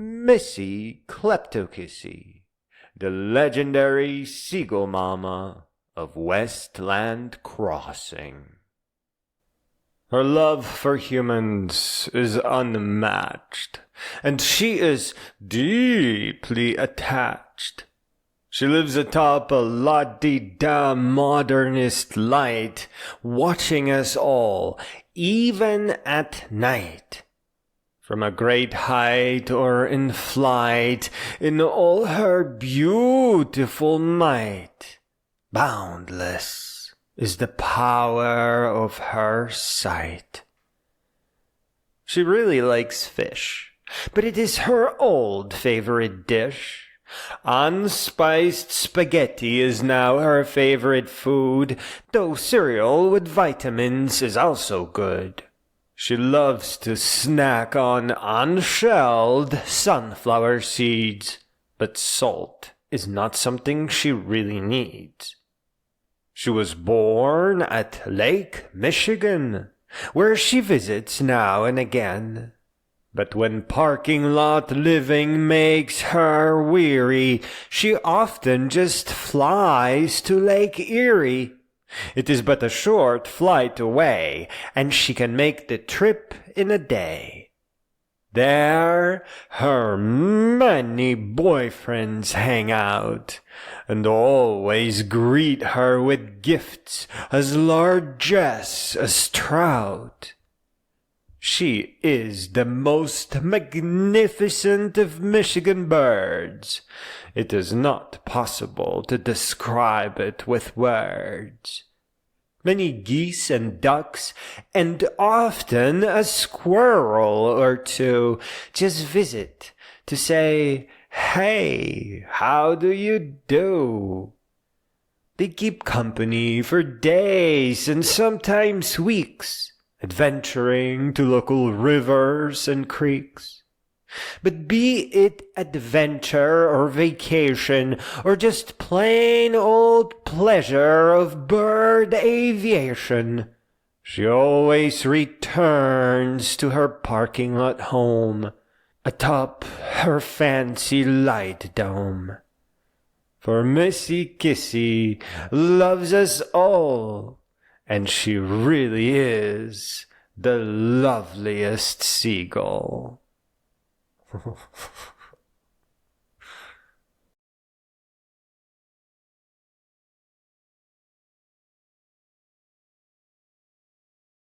Missy Klepto Kissy, the legendary Seagull Mama of Westland Crossing. Her love for humans is unmatched, and she is deeply attached. She lives atop a la-di-da modernist light, watching us all, even at night. From a great height or in flight, in all her beautiful might, boundless is the power of her sight. She really likes fish, but it is her old favorite dish. Unspiced spaghetti is now her favorite food, though cereal with vitamins is also good. She loves to snack on unshelled sunflower seeds, but salt is not something she really needs. She was born at Lake Michigan, where she visits now and again. But when parking lot living makes her weary, she often just flies to Lake Erie. It is but a short flight away, and she can make the trip in a day. There, her many boyfriends hang out, and always greet her with gifts as largesse as trout. She is the most magnificent of Michigan birds. It is not possible to describe it with words. Many geese and ducks, and often a squirrel or two, just visit to say, "Hey, how do you do?" They keep company for days and sometimes weeks, adventuring to local rivers and creeks. But be it adventure or vacation, or just plain old pleasure of bird aviation, she always returns to her parking lot home, atop her fancy light dome. For Missy Kissy loves us all, and she really is the loveliest seagull.